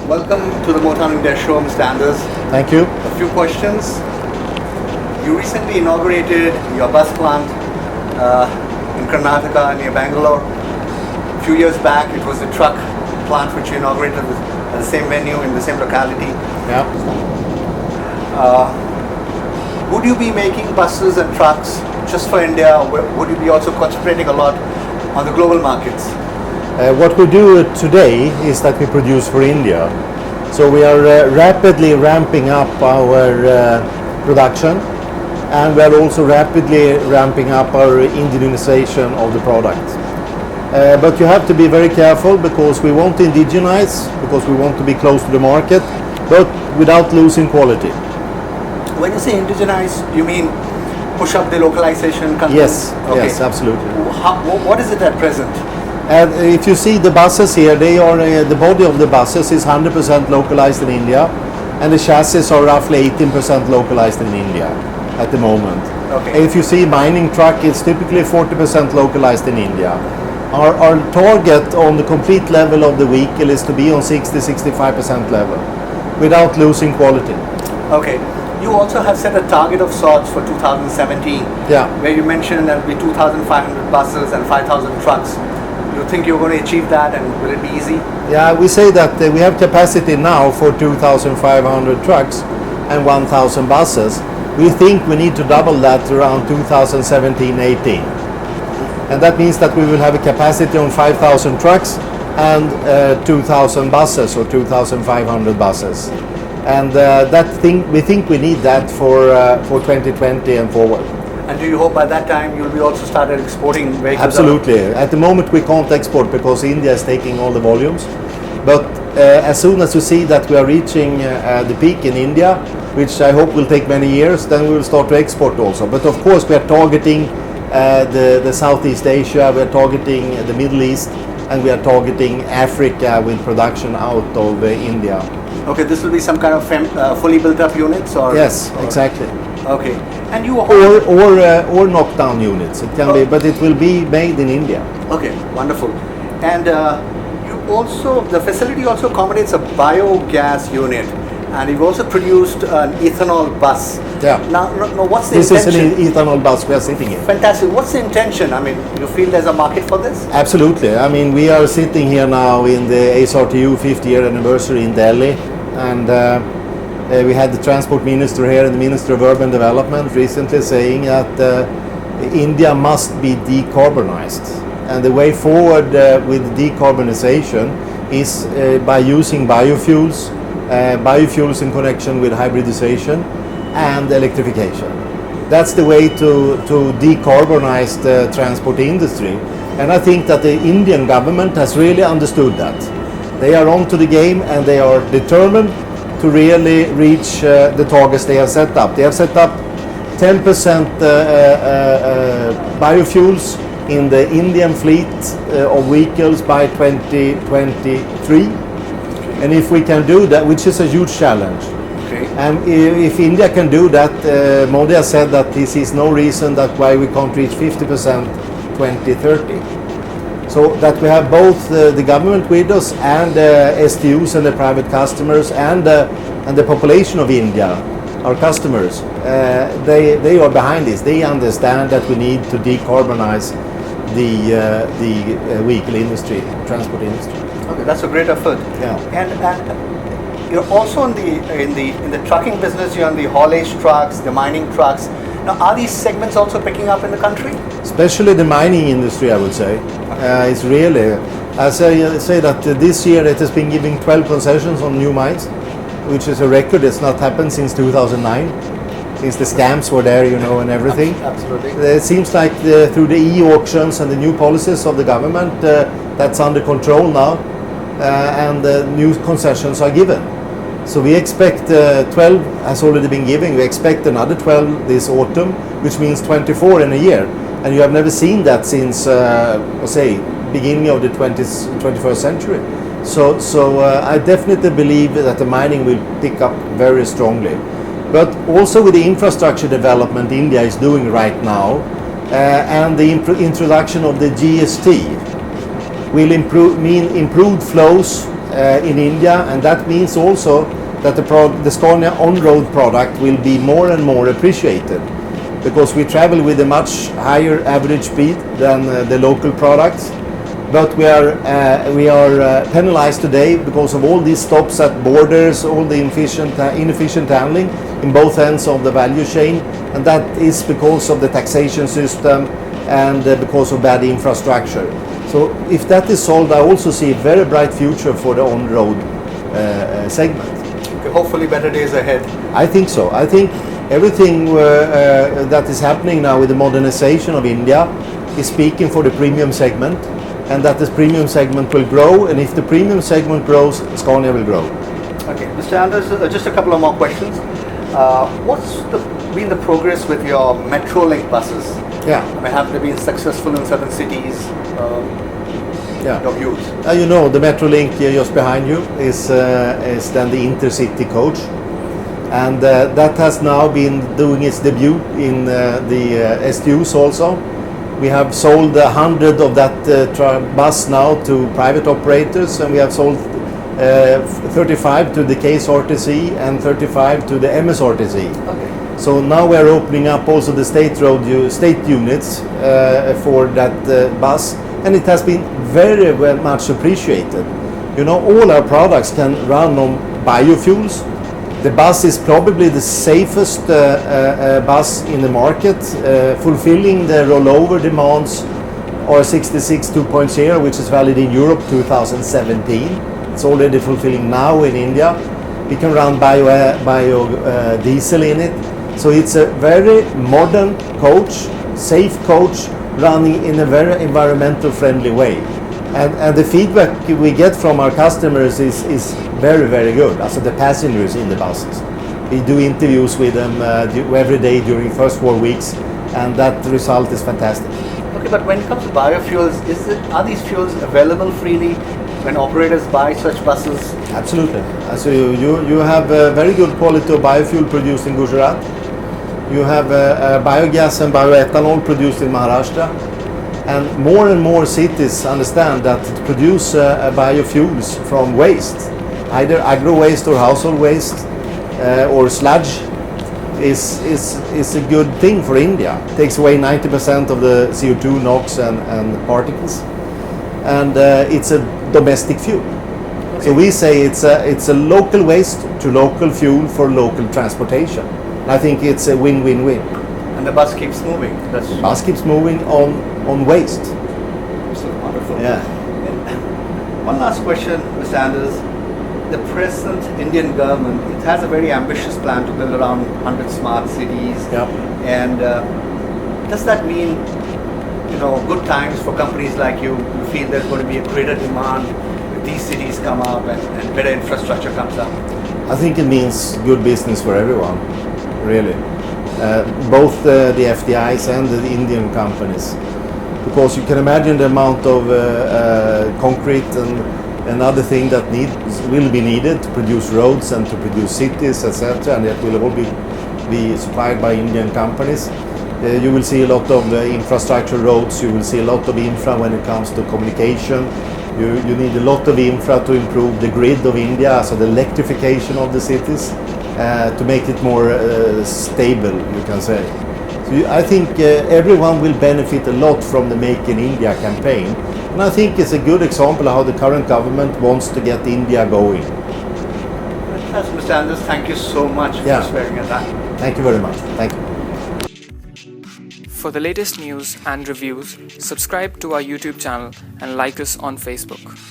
Welcome to the Motown India show, Mr. Anders. Thank you. A few questions. You recently inaugurated your bus plant in Karnataka near Bangalore. A few years back, it was the truck plant which you inaugurated at the same venue in the same locality. Yeah. Would you be making buses and trucks just for India, or would you be also concentrating a lot on the global markets? What we do today is that we produce for India. So we are rapidly ramping up our production, and we are also rapidly ramping up our indigenization of the product. But you have to be very careful because we want to indigenize, because we want to be close to the market, but without losing quality. When you say indigenize, you mean push up the localization content? Yes, okay. yes, absolutely. What is it at present? And if you see the buses here, they are the body of the buses is 100% localized in India, and the chassis are roughly 18% localized in India at the moment. Okay. If you see mining truck, it's typically 40% localized in India. Our target on the complete level of the vehicle is to be on 60-65% level, without losing quality. Okay. You also have set a target of sorts for 2017, Yeah. where you mentioned that will be 2,500 buses and 5,000 trucks. You think you're going to achieve that, and will it be easy? Yeah, we say that we have capacity now for 2,500 trucks and 1,000 buses. We think we need to double that around 2017-18. And that means that we will have a capacity on 5,000 trucks and 2,000 buses or 2,500 buses. And we think we need that for 2020 and forward. And do you hope by that time you'll be also started exporting vehicles? Absolutely. At the moment we can't export because India is taking all the volumes. But as soon as we see that we are reaching the peak in India, which I hope will take many years, then we will start to export also. But of course we are targeting the Southeast Asia, we are targeting the Middle East, and we are targeting Africa with production out of India. Okay, this will be some kind of fully built up units, or? Yes, exactly. Okay, and you or knockdown units. It can be, but it will be made in India. Okay, wonderful. And the facility also accommodates a biogas unit, and you've also produced an ethanol bus. Yeah. Now what's the This intention? is an ethanol bus we are sitting in. Fantastic. What's the intention? I mean, you feel there's a market for this? Absolutely. I mean, we are sitting here now in the ASRTU 50-year anniversary in Delhi, and we had the transport minister here and the minister of urban development recently saying that India must be decarbonized, and the way forward with decarbonization is by using biofuels in connection with hybridization and electrification. That's the way to decarbonize the transport industry, and I think that the Indian government has really understood that. They are on to the game, and they are determined to really reach the targets they have set up. They have set up 10% biofuels in the Indian fleet of vehicles by 2023. And if we can do that, which is a huge challenge, Okay. and if India can do that, Modi has said that this is no reason that why we can't reach 50% 2030. So that we have both the government with us and STUs and the private customers and the population of India, our customers, they are behind this. They understand that we need to decarbonize the vehicle industry, transport industry. Okay, that's a great effort. Yeah. And you're also in the trucking business. You're on the haulage trucks, the mining trucks. Now, are these segments also picking up in the country? Especially the mining industry, I would say. It's really, I say that this year it has been giving 12 concessions on new mines, which is a record. It's not happened since 2009, since the scams were there, and everything. Absolutely. It seems like through the e-auctions and the new policies of the government, that's under control now, and new concessions are given. So we expect 12 has already been given. We expect another 12 this autumn, which means 24 in a year. And you have never seen that since, beginning of the 21st century. So I definitely believe that the mining will pick up very strongly. But also with the infrastructure development India is doing right now, and the introduction of the GST will mean improved flows in India, and that means also that the Scania on-road product will be more and more appreciated, because we travel with a much higher average speed than the local products. But we are penalized today because of all these stops at borders, all the inefficient handling in both ends of the value chain, and that is because of the taxation system and because of bad infrastructure. So if that is solved, I also see a very bright future for the on-road segment. Okay, hopefully better days ahead. I think so. I think everything that is happening now with the modernization of India is speaking for the premium segment, and that this premium segment will grow, and if the premium segment grows, Scania will grow. Okay, Mr. Anders, just a couple of more questions. What's been the progress with your Metrolink buses? Yeah. I mean, have they been successful in certain cities? Your views? You know, the Metrolink just behind you is then the intercity coach, and that has now been doing its debut in the STUs also. We have sold 100 of that bus now to private operators, and we have sold 35 to the KSRTC and 35 to the MSRTC. Okay. So now we are opening up also the state units for that bus, and it has been very much appreciated. You know, all our products can run on biofuels. The bus is probably the safest bus in the market, fulfilling the rollover demands R66 2.0, which is valid in Europe 2017. It's already fulfilling now in India. We can run biodiesel in it. So it's a very modern coach, safe coach, running in a very environmental friendly way. And the feedback we get from our customers is very, very good. Also the passengers in the buses. We do interviews with them every day during the first 4 weeks, and that result is fantastic. Okay, but when it comes to biofuels, are these fuels available freely when operators buy such buses? Absolutely. So you have a very good quality of biofuel produced in Gujarat. You have biogas and bioethanol produced in Maharashtra. And more cities understand that to produce biofuels from waste, either agro waste or household waste or sludge, is a good thing for India. It takes away 90% of the CO2, NOx and particles, and it's a domestic fuel. Okay. So we say it's a local waste to local fuel for local transportation. And I think it's a win-win-win. And the bus keeps moving. The bus keeps moving on waste. So wonderful. Yeah. And one last question, Mr. Anders. The present Indian government, it has a very ambitious plan to build around 100 smart cities. Yeah. And does that mean, good times for companies like you? You feel there's going to be a greater demand if these cities come up and better infrastructure comes up? I think it means good business for everyone, really. Both the FDIs and the Indian companies, because you can imagine the amount of concrete and other things that will be needed to produce roads and to produce cities, etc., and that will all be supplied by Indian companies. You will see a lot of infrastructure roads. You will see a lot of infra when it comes to communication. You need a lot of infra to improve the grid of India, so the electrification of the cities. To make it more stable, you can say. So I think everyone will benefit a lot from the Make in India campaign, and I think it's a good example of how the current government wants to get India going. Mr. Anders, thank you so much for sparing your time. Thank you very much. Thank you. For the latest news and reviews, subscribe to our YouTube channel and like us on Facebook.